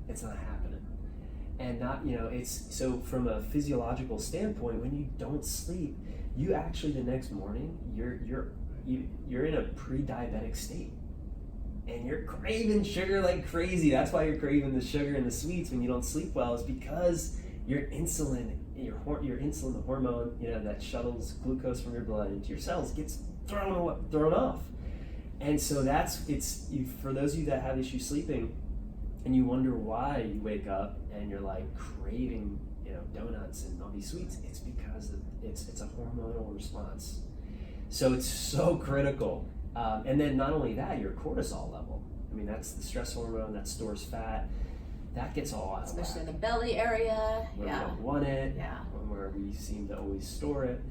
It's not happening. And not, it's so from a physiological standpoint, when you don't sleep, you actually the next morning you're in a pre-diabetic state, and you're craving sugar like crazy. That's why you're craving the sugar and the sweets when you don't sleep well, is because your insulin, the hormone, that shuttles glucose from your blood into your cells, gets thrown off. And so for those of you that have issues sleeping, and you wonder why you wake up and you're like craving, donuts and all these sweets, it's because it's a hormonal response. So it's so critical. And then not only that, your cortisol level. I mean, that's the stress hormone that stores fat. That gets all out of whack. Especially in the belly area. Where we don't want it. Yeah. Where we seem to always store it.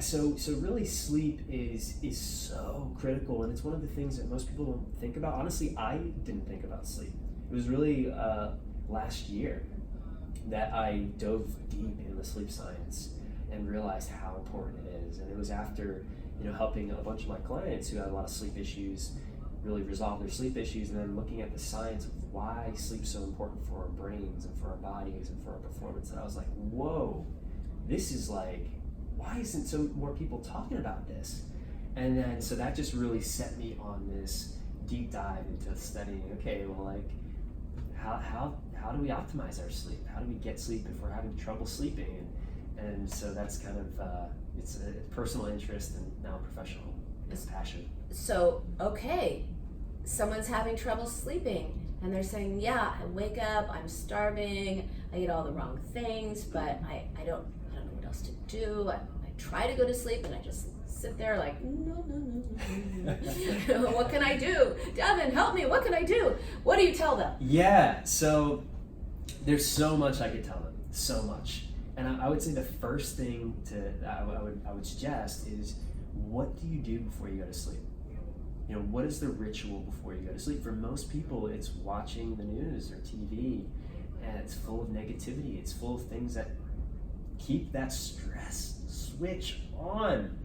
So really sleep is so critical, and it's one of the things that most people don't think about. Honestly, I didn't think about sleep. It was really last year that I dove deep into sleep science and realized how important it is. And it was after helping a bunch of my clients who had a lot of sleep issues really resolve their sleep issues, and then looking at the science of why sleep's so important for our brains and for our bodies and for our performance, that I was like, whoa, this is like, why isn't so more people talking about this? And then so that just really set me on this deep dive into studying, okay, well, like how do we optimize our sleep? How do we get sleep if we're having trouble sleeping? And so that's kind of it's a personal interest and now professional passion. So, okay, someone's having trouble sleeping and they're saying, yeah, I wake up, I'm starving, I eat all the wrong things, but I don't know what else to do. I try to go to sleep and I just sit there like, no. What can I do? Devin, help me, what can I do? What do you tell them? Yeah, so there's so much I could tell them, so much. And I would say the first thing I would suggest is, what do you do before you go to sleep? What is the ritual before you go to sleep? For most people, it's watching the news or TV, and it's full of negativity. It's full of things that keep that stress switch on.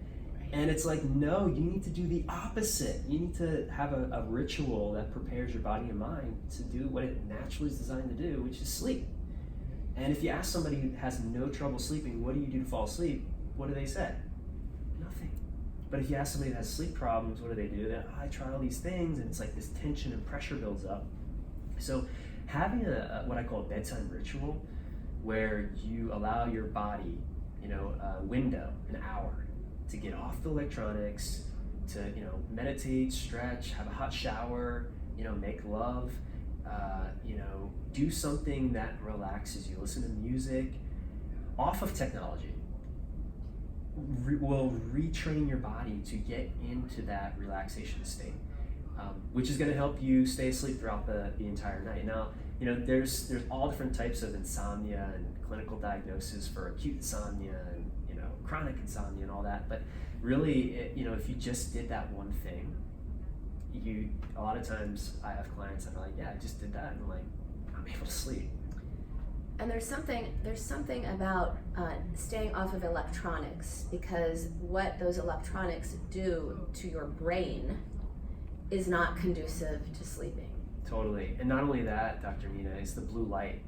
And it's like, no, you need to do the opposite. You need to have a ritual that prepares your body and mind to do what it naturally is designed to do, which is sleep. And if you ask somebody who has no trouble sleeping, what do you do to fall asleep? What do they say? Nothing. But if you ask somebody that has sleep problems, what do? I try all these things, and it's like this tension and pressure builds up. So having what I call a bedtime ritual, where you allow your body, a window, an hour, to get off the electronics, to meditate, stretch, have a hot shower, make love, do something that relaxes you. Listen to music, off of technology. Will retrain your body to get into that relaxation state, which is going to help you stay asleep throughout the entire night. Now, there's all different types of insomnia and clinical diagnosis for acute insomnia and chronic insomnia and all that. But really, if you just did that one thing, a lot of times I have clients that are like, yeah, I just did that, and I'm like, I'm able to sleep. And there's something about staying off of electronics, because what those electronics do to your brain is not conducive to sleeping. Totally. And not only that, Dr. Nina, is the blue light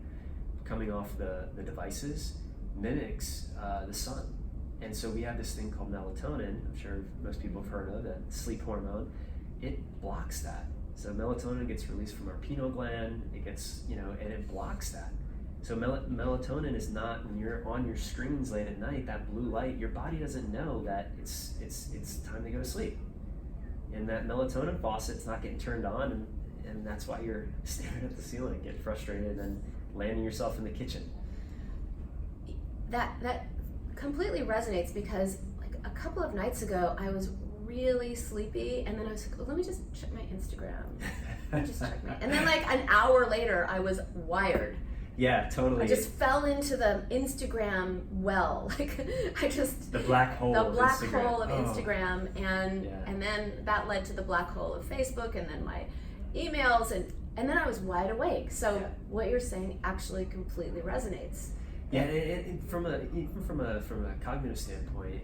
coming off the devices mimics the sun. And so we have this thing called melatonin, I'm sure most people have heard of, that sleep hormone. It blocks that. So melatonin gets released from our pineal gland, it gets, and it blocks that. So melatonin is not, when you're on your screens late at night, that blue light, your body doesn't know that it's time to go to sleep. And that melatonin faucet's not getting turned on, and that's why you're staring at the ceiling, getting frustrated, and landing yourself in the kitchen. That completely resonates, because like a couple of nights ago, I was really sleepy, and then I was like, let me just check my Instagram. And then like an hour later, I was wired. Yeah, totally. I just fell into the Instagram well. The black hole. The black Instagram. hole of Instagram, and then that led to the black hole of Facebook, and then my emails, and then I was wide awake. So what you're saying actually completely resonates. Yeah, and from a cognitive standpoint,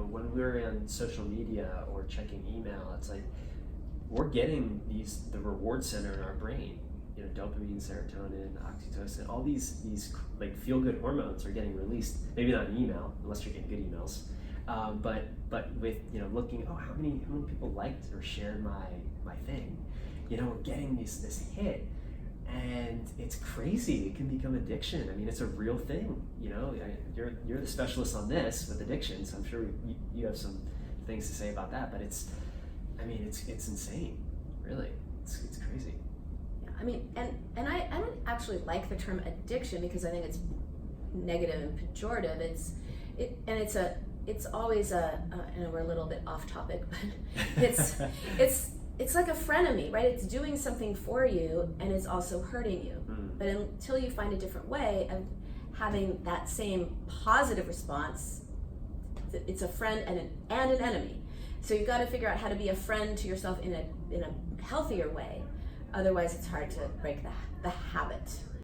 when we're on social media or checking email, it's like we're getting the reward center in our brain dopamine, serotonin, oxytocin, all these like feel good hormones are getting released. Maybe not in email, unless you're getting good emails, but with looking, oh, how many people liked or shared my thing, we're getting this hit, and it's crazy. It can become addiction. I mean, it's a real thing. You're the specialist on this with addiction, so I'm sure you have some things to say about that. But it's insane, really. It's crazy. Yeah, I mean, and I don't actually like the term addiction because I think it's negative and pejorative. It's always and we're a little bit off topic, but it's like a frenemy, right? It's doing something for you and it's also hurting you. But until you find a different way of having that same positive response, it's a friend and an enemy. So you've got to figure out how to be a friend to yourself in a healthier way. Otherwise, it's hard to break the habit.